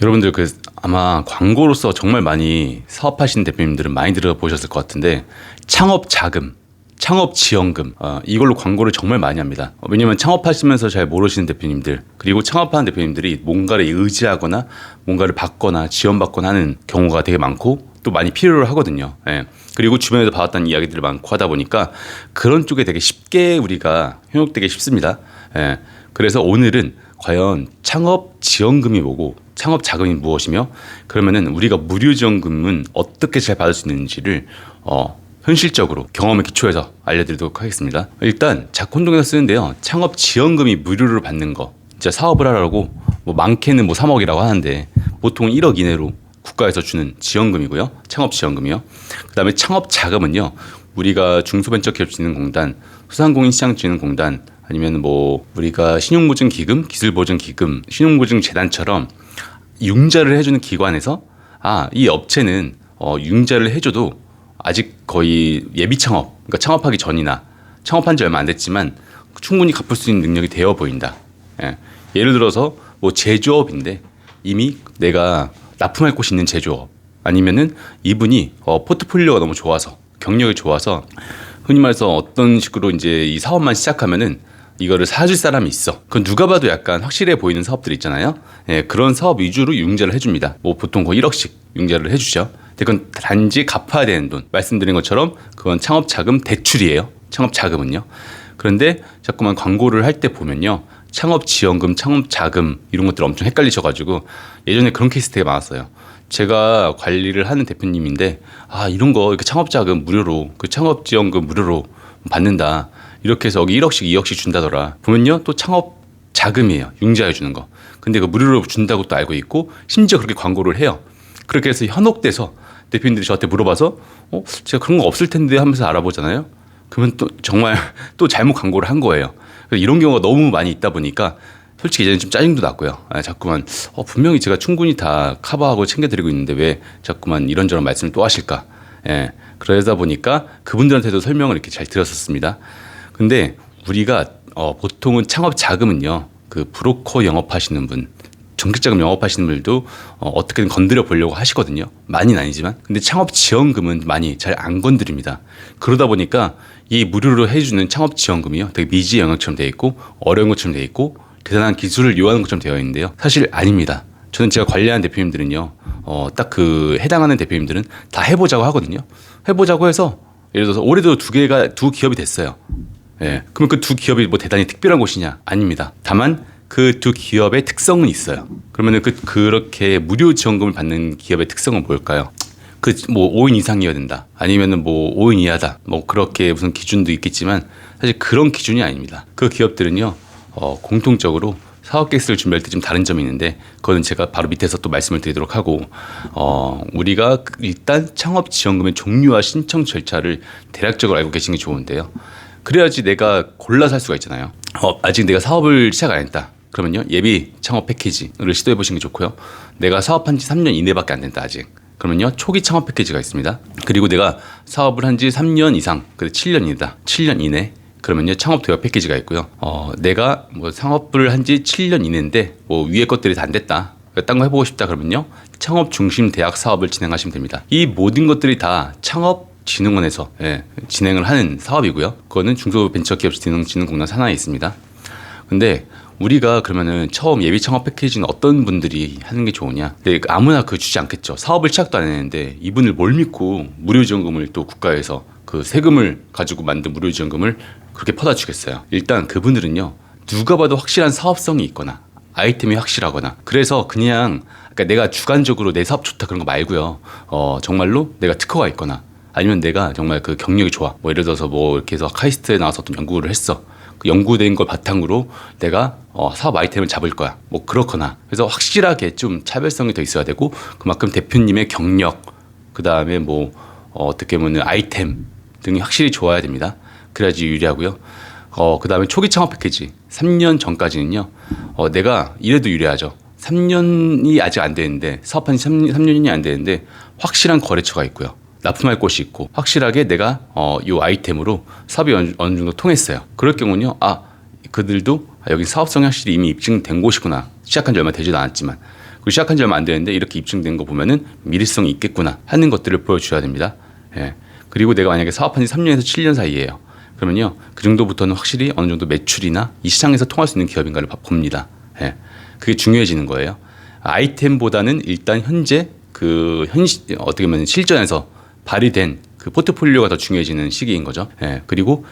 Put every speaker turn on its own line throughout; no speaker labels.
여러분들 아마 광고로서 정말 많이 사업하시는 대표님들은 많이 들어보셨을 것 같은데 창업 자금, 창업 지원금 이걸로 광고를 정말 많이 합니다. 왜냐면 창업하시면서 잘 모르시는 대표님들 그리고 창업하는 대표님들이 뭔가를 의지하거나 뭔가를 받거나 지원받거나 하는 경우가 되게 많고 또 많이 필요를 하거든요. 예. 그리고 주변에서 받았다는 이야기들이 많고 하다 보니까 그런 쪽에 되게 쉽게 우리가 현혹되기 쉽습니다. 예. 그래서 오늘은 과연 창업 지원금이 뭐고 창업 자금이 무엇이며 그러면은 우리가 무료 지원금은 어떻게 잘 받을 수 있는지를 현실적으로 경험에 기초해서 알려드리도록 하겠습니다. 일단 자콘동에서 쓰는데요. 창업 지원금이 무료로 받는 거 진짜 사업을 하라고 뭐 많게는 뭐 3억이라고 하는데 보통 1억 이내로 국가에서 주는 지원금이고요. 창업 지원금이요. 그다음에 창업 자금은요. 우리가 중소벤처기업진흥공단, 소상공인시장진흥공단 아니면 뭐 우리가 신용보증기금, 기술보증기금, 신용보증재단처럼 융자를 해주는 기관에서 이 업체는 융자를 해줘도 아직 거의 예비 창업, 그러니까 창업하기 전이나 창업한 지 얼마 안 됐지만 충분히 갚을 수 있는 능력이 되어 보인다. 예를 들어서 뭐 제조업인데 이미 내가 납품할 곳이 있는 제조업 아니면은 이분이 포트폴리오가 너무 좋아서 경력이 좋아서 흔히 말해서 어떤 식으로 이제 이 사업만 시작하면은 이거를 사줄 사람이 있어. 그건 누가 봐도 약간 확실해 보이는 사업들 있잖아요. 예, 그런 사업 위주로 융자를 해줍니다. 뭐 보통 거의 1억씩 융자를 해주죠. 그건 단지 갚아야 되는 돈. 말씀드린 것처럼 그건 창업 자금 대출이에요. 창업 자금은요. 그런데 자꾸만 광고를 할 때 보면요. 창업 지원금, 창업 자금 이런 것들 엄청 헷갈리셔가지고 예전에 그런 케이스 되게 많았어요. 제가 관리를 하는 대표님인데 이런 거 이렇게 창업 자금 무료로 그 창업 지원금 무료로 받는다. 이렇게 해서 여기 1억씩 2억씩 준다더라. 보면요. 또 창업 자금이에요. 융자해 주는 거. 근데 그 무료로 준다고 또 알고 있고 심지어 그렇게 광고를 해요. 그렇게 해서 현혹돼서 대표님들이 저한테 물어봐서 제가 그런 거 없을 텐데 하면서 알아보잖아요. 그러면 또 정말 또 잘못 광고를 한 거예요. 이런 경우가 너무 많이 있다 보니까 솔직히 이제는 좀 짜증도 났고요. 자꾸만 분명히 제가 충분히 다 커버하고 챙겨드리고 있는데 왜 자꾸만 이런저런 말씀을 또 하실까. 예, 그러다 보니까 그분들한테도 설명을 이렇게 잘 드렸었습니다. 근데 우리가 보통은 창업 자금은요. 그 브로커 영업하시는 분 정책자금 영업하시는 분들도 어떻게든 건드려 보려고 하시거든요. 많이는 아니지만. 근데 창업 지원금은 많이 잘 안 건드립니다. 그러다 보니까 이 무료로 해주는 창업 지원금이요. 되게 미지의 영역처럼 되어 있고 어려운 것처럼 되어 있고 대단한 기술을 요하는 것처럼 되어 있는데요. 사실 아닙니다. 저는 제가 관리하는 대표님들은요. 딱 그 해당하는 대표님들은 다 해보자고 하거든요. 해보자고 해서 예를 들어서 올해도 두 기업이 됐어요. 예. 그러면 그 두 기업이 뭐 대단히 특별한 곳이냐? 아닙니다. 다만 그 두 기업의 특성은 있어요. 그러면은 그렇게 무료 지원금을 받는 기업의 특성은 뭘까요? 뭐 5인 이상이어야 된다. 아니면은 뭐 5인 이하다. 뭐 그렇게 무슨 기준도 있겠지만 사실 그런 기준이 아닙니다. 그 기업들은요, 공통적으로 사업 계획서를 준비할 때 좀 다른 점이 있는데 그거는 제가 바로 밑에서 또 말씀을 드리도록 하고 우리가 일단 창업 지원금의 종류와 신청 절차를 대략적으로 알고 계시는 게 좋은데요. 그래야지 내가 골라서 할 수가 있잖아요. 아직 내가 사업을 시작 안 했다. 그러면요. 예비 창업 패키지를 시도해 보시는 게 좋고요. 내가 사업한 지 3년 이내밖에 안 된다 아직. 그러면요. 초기 창업 패키지가 있습니다. 그리고 내가 사업을 한 지 3년 이상, 그래 7년 이다. 7년 이내. 그러면요. 창업 대여 패키지가 있고요. 내가 뭐 창업을 한 지 7년 이내인데 뭐 위에 것들이 다 안 됐다. 딴 거 해보고 싶다 그러면요. 창업 중심 대학 사업을 진행하시면 됩니다. 이 모든 것들이 다 창업 진흥원에서 진행을 하는 사업이고요. 그거는 중소벤처기업진흥공단 산하에 있습니다. 근데 우리가 그러면은 처음 예비 창업 패키지는 어떤 분들이 하는 게 좋으냐? 근데 아무나 주지 않겠죠. 사업을 시작도 안 했는데 이분을 뭘 믿고 무료 지원금을 또 국가에서 그 세금을 가지고 만든 무료 지원금을 그렇게 퍼다 주겠어요. 일단 그분들은요. 누가 봐도 확실한 사업성이 있거나 아이템이 확실하거나 그래서 그러니까 내가 주관적으로 내 사업 좋다 그런 거 말고요. 정말로 내가 특허가 있거나 아니면 내가 정말 그 경력이 좋아. 뭐 예를 들어서 뭐 이렇게 해서 카이스트에 나와서 어떤 연구를 했어. 그 연구된 걸 바탕으로 내가 사업 아이템을 잡을 거야. 뭐 그렇거나. 그래서 확실하게 좀 차별성이 더 있어야 되고 그만큼 대표님의 경력, 그 다음에 뭐 어떻게 보면 아이템 등이 확실히 좋아야 됩니다. 그래야지 유리하고요. 그 다음에 초기 창업 패키지 3년 전까지는요. 내가 이래도 유리하죠. 3년이 아직 안 되는데 사업한 지 3년이 안 되는데 확실한 거래처가 있고요. 납품할 곳이 있고 확실하게 내가 이 아이템으로 사업이 어느 정도 통했어요. 그럴 경우는요. 그들도 여기 사업성이 확실히 이미 입증된 곳이구나. 시작한 지 얼마 되지도 않았지만. 그리고 시작한 지 얼마 안 되는데 이렇게 입증된 거 보면은 미래성이 있겠구나 하는 것들을 보여줘야 됩니다. 예. 그리고 내가 만약에 사업한 지 3년에서 7년 사이에요. 그러면요, 그 정도부터는 확실히 어느 정도 매출이나 이 시장에서 통할 수 있는 기업인가를 봅니다. 예. 그게 중요해지는 거예요. 아이템보다는 일단 현재 어떻게 보면 실전에서 발휘된 그 포트폴리오가 더 중요해지는 시기인 거죠. 예. 그리고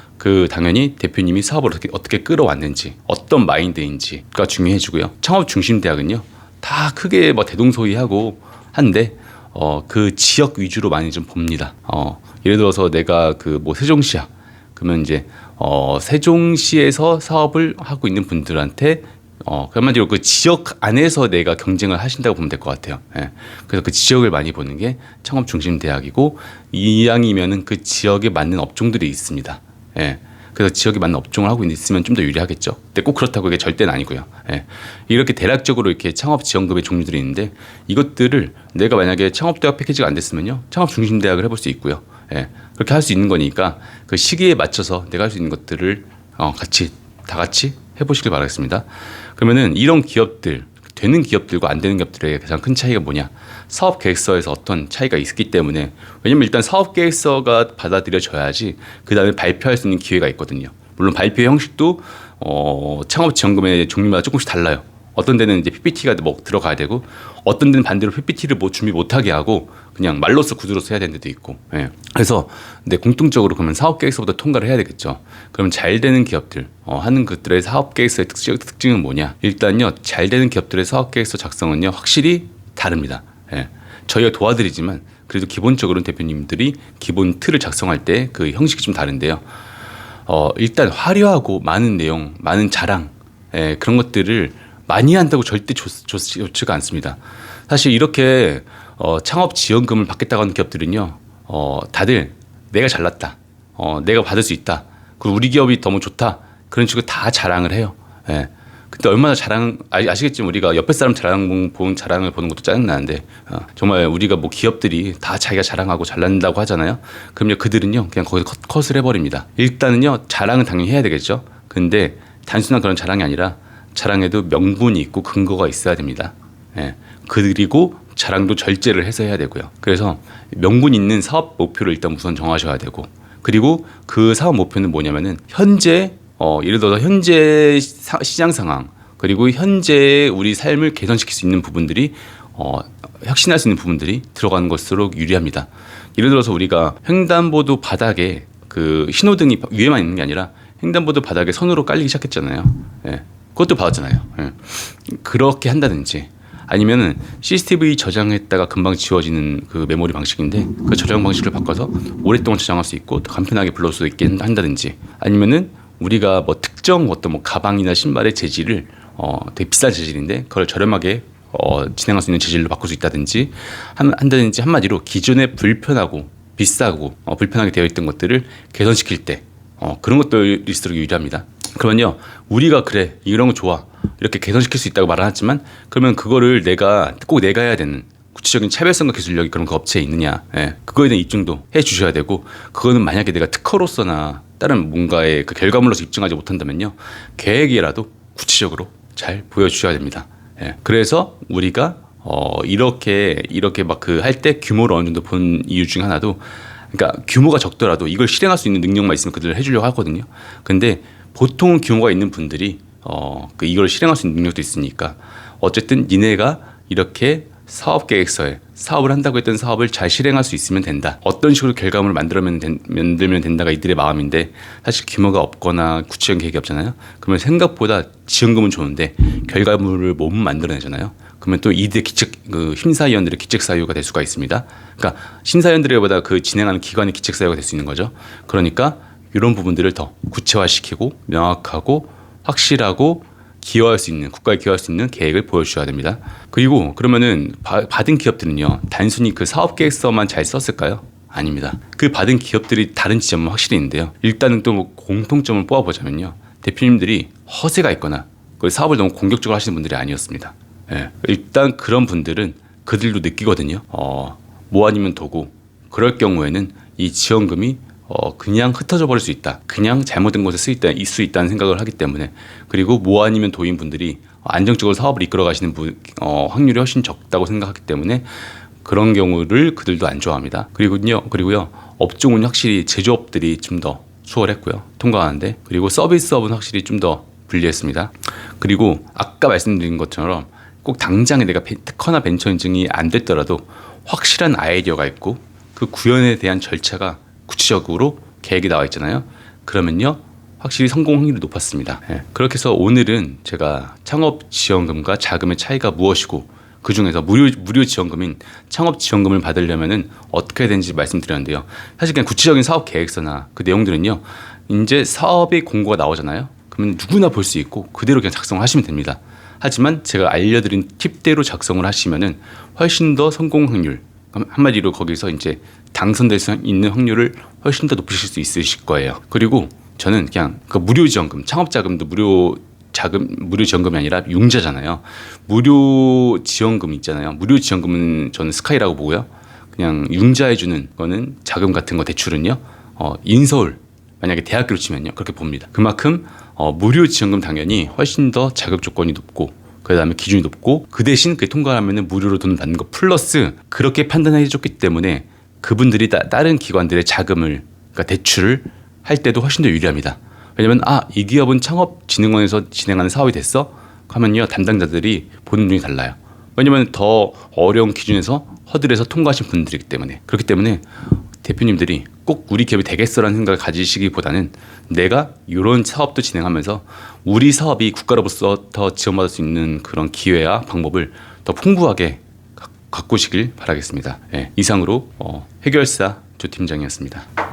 당연히 대표님이 사업을 어떻게 끌어왔는지, 어떤 마인드인지가 중요해지고요. 창업 중심 대학은요, 다 크게 뭐 대동소이하고 한데 그 지역 위주로 많이 좀 봅니다. 예를 들어서 내가 세종시야. 그러면 이제 세종시에서 사업을 하고 있는 분들한테 한마디로 그 지역 안에서 내가 경쟁을 하신다고 보면 될 것 같아요. 예. 그래서 그 지역을 많이 보는 게 창업 중심 대학이고, 이왕이면은 그 지역에 맞는 업종들이 있습니다. 예. 그래서 지역에 맞는 업종을 하고 있으면 좀 더 유리하겠죠. 근데 꼭 그렇다고 이게 절대는 아니고요. 예. 이렇게 대략적으로 이렇게 창업 지원금의 종류들이 있는데, 이것들을 내가 만약에 창업대학 패키지가 안 됐으면요, 창업 중심 대학을 해볼 수 있고요. 예. 그렇게 할 수 있는 거니까 그 시기에 맞춰서 내가 할 수 있는 것들을 다 같이 해보시길 바라겠습니다. 그러면은 이런 기업들, 되는 기업들과 안 되는 기업들의 가장 큰 차이가 뭐냐? 사업 계획서에서 어떤 차이가 있기 때문에, 왜냐면 일단 사업 계획서가 받아들여져야지 그 다음에 발표할 수 있는 기회가 있거든요. 물론 발표 형식도 창업 지원금의 종류마다 조금씩 달라요. 어떤 데는 이제 PPT가 뭐 들어가야 되고, 어떤 데는 반대로 PPT를 뭐 준비 못하게 하고 그냥 말로써 구두로서 해야 되는 데도 있고. 예. 그래서 공통적으로 그러면 사업 계획서부터 통과를 해야 되겠죠. 그럼 잘 되는 기업들 하는 것들의 사업 계획서의 특징은 뭐냐? 일단요, 잘 되는 기업들의 사업 계획서 작성은요, 확실히 다릅니다. 예. 저희가 도와드리지만 그래도 기본적으로는 대표님들이 기본 틀을 작성할 때 그 형식이 좀 다른데요. 일단 화려하고 많은 내용, 많은 자랑, 그런 것들을 많이 한다고 절대 좋지가 않습니다. 사실 이렇게 창업 지원금을 받겠다고 하는 기업들은요, 다들 내가 잘났다, 내가 받을 수 있다, 그리고 우리 기업이 너무 좋다, 그런 식으로 다 자랑을 해요. 예. 근데 얼마나 아시겠지만 우리가 옆에 사람 자랑을 보는 것도 짜증나는데, 정말 우리가 뭐 기업들이 다 자기가 자랑하고 잘난다고 하잖아요. 그럼요, 그들은요 그냥 거기서 컷을 해버립니다. 일단은요, 자랑은 당연히 해야 되겠죠. 근데 단순한 그런 자랑이 아니라 자랑에도 명분이 있고 근거가 있어야 됩니다. 예. 그리고 자랑도 절제를 해서 해야 되고요. 그래서 명분 있는 사업 목표를 일단 우선 정하셔야 되고, 그리고 그 사업 목표는 뭐냐면은 현재 예를 들어서 현재 시장 상황, 그리고 현재 우리 삶을 개선시킬 수 있는 부분들이 혁신할 수 있는 부분들이 들어가는 것으로 유리합니다. 예를 들어서 우리가 횡단보도 바닥에 그 신호등이 위에만 있는 게 아니라 횡단보도 바닥에 선으로 깔리기 시작했잖아요. 예. 그것도 받았잖아요. 예. 그렇게 한다든지, 아니면은 CCTV 저장했다가 금방 지워지는 그 메모리 방식인데 그 저장 방식을 바꿔서 오랫동안 저장할 수 있고 더 간편하게 불러올 수 있게 한다든지, 아니면은 우리가 뭐 특정 어떤 뭐 가방이나 신발의 재질을 되게 비싼 재질인데 그걸 저렴하게 진행할 수 있는 재질로 바꿀 수 있다든지 한다든지, 한마디로 기존에 불편하고 비싸고 불편하게 되어 있던 것들을 개선시킬 때 그런 것들일수록 유리합니다. 그러면요, 우리가 그래 이런 거 좋아 이렇게 개선시킬 수 있다고 말은 하지만, 그러면 그거를 꼭 내가 해야 되는 구체적인 차별성과 기술력이 그런 그 업체에 있느냐, 그거에 대한 입증도 해 주셔야 되고, 그거는 만약에 내가 특허로서나 다른 뭔가의 그 결과물로서 입증하지 못한다면요, 계획이라도 구체적으로 잘 보여주셔야 됩니다. 그래서 우리가 이렇게 막 할 때 규모를 어느 정도 본 이유 중 하나도, 그러니까 규모가 적더라도 이걸 실행할 수 있는 능력만 있으면 그들을 해주려고 하거든요. 근데 보통 규모가 있는 분들이 이걸 실행할 수 있는 능력도 있으니까, 어쨌든 니네가 이렇게 사업 계획서에 사업을 한다고 했던 사업을 잘 실행할 수 있으면 된다, 어떤 식으로 결과물을 만들면 된다가 이들의 마음인데, 사실 규모가 없거나 구체적인 계획이 없잖아요. 그러면 생각보다 지원금은 좋은데 결과물을 못 만들어내잖아요. 그러면 또 이들의 심사위원들의 기책사유가 될 수가 있습니다. 그러니까 심사위원들보다 그 진행하는 기관의 기책사유가 될 수 있는 거죠. 그러니까 이런 부분들을 더 구체화시키고 명확하고 확실하고 국가에 기여할 수 있는 계획을 보여주셔야 됩니다. 그리고 그러면은 받은 기업들은요, 단순히 그 사업 계획서만 잘 썼을까요? 아닙니다. 그 받은 기업들이 다른 지점은 확실히 있는데요. 일단은 또 공통점을 뽑아보자면요, 대표님들이 허세가 있거나 그 사업을 너무 공격적으로 하시는 분들이 아니었습니다. 일단 그런 분들은 그들도 느끼거든요. 뭐 아니면 도구, 그럴 경우에는 이 지원금이 그냥 흩어져 버릴 수 있다. 그냥 잘못된 곳에 있을 수 있다는 생각을 하기 때문에, 그리고 모 아니면 도인 분들이 안정적으로 사업을 이끌어 가시는 확률이 훨씬 적다고 생각하기 때문에 그런 경우를 그들도 안 좋아합니다. 그리고요 업종은 확실히 제조업들이 좀 더 수월했고요, 통과하는데. 그리고 서비스업은 확실히 좀 더 불리했습니다. 그리고 아까 말씀드린 것처럼 꼭 당장에 내가 특허나 벤처 인증이 안 됐더라도 확실한 아이디어가 있고 그 구현에 대한 절차가 구체적으로 계획이 나와 있잖아요. 그러면요 확실히 성공 확률이 높았습니다. 그렇게 해서 오늘은 제가 창업 지원금과 자금의 차이가 무엇이고, 그 중에서 무료 지원금인 창업 지원금을 받으려면은 어떻게 해야 되는지 말씀드렸는데요. 사실 그냥 구체적인 사업 계획서나 그 내용들은요, 이제 사업의 공고가 나오잖아요. 그러면 누구나 볼 수 있고 그대로 그냥 작성을 하시면 됩니다. 하지만 제가 알려드린 팁대로 작성을 하시면은 훨씬 더 성공 확률, 한마디로 거기서 이제 당선될 수 있는 확률을 훨씬 더 높이실 수 있으실 거예요. 그리고 저는 그냥 그 무료 지원금, 창업 자금도 무료 지원금이 아니라 융자잖아요. 무료 지원금 있잖아요. 무료 지원금은 저는 스카이라고 보고요. 그냥 융자해주는 거는 자금 같은 거, 대출은요, 인서울, 만약에 대학교로 치면요, 그렇게 봅니다. 그만큼 무료 지원금 당연히 훨씬 더 자격 조건이 높고, 그 다음에 기준이 높고, 그 대신 그게 통과하면 무료로 돈을 받는 거 플러스 그렇게 판단해 줬기 때문에 그분들이 다른 기관들의 자금을, 그러니까 대출을 할 때도 훨씬 더 유리합니다. 왜냐면 이 기업은 창업진흥원에서 진행하는 사업이 됐어? 하면요 담당자들이 보는 눈이 달라요. 왜냐면 더 어려운 기준에서 허들에서 통과하신 분들이기 때문에. 그렇기 때문에 대표님들이 꼭 우리 기업이 되겠어라는 생각을 가지시기보다는 내가 이런 사업도 진행하면서 우리 사업이 국가로부터 더 지원받을 수 있는 그런 기회와 방법을 더 풍부하게 가꾸시길 바라겠습니다. 이상으로 해결사 조 팀장이었습니다.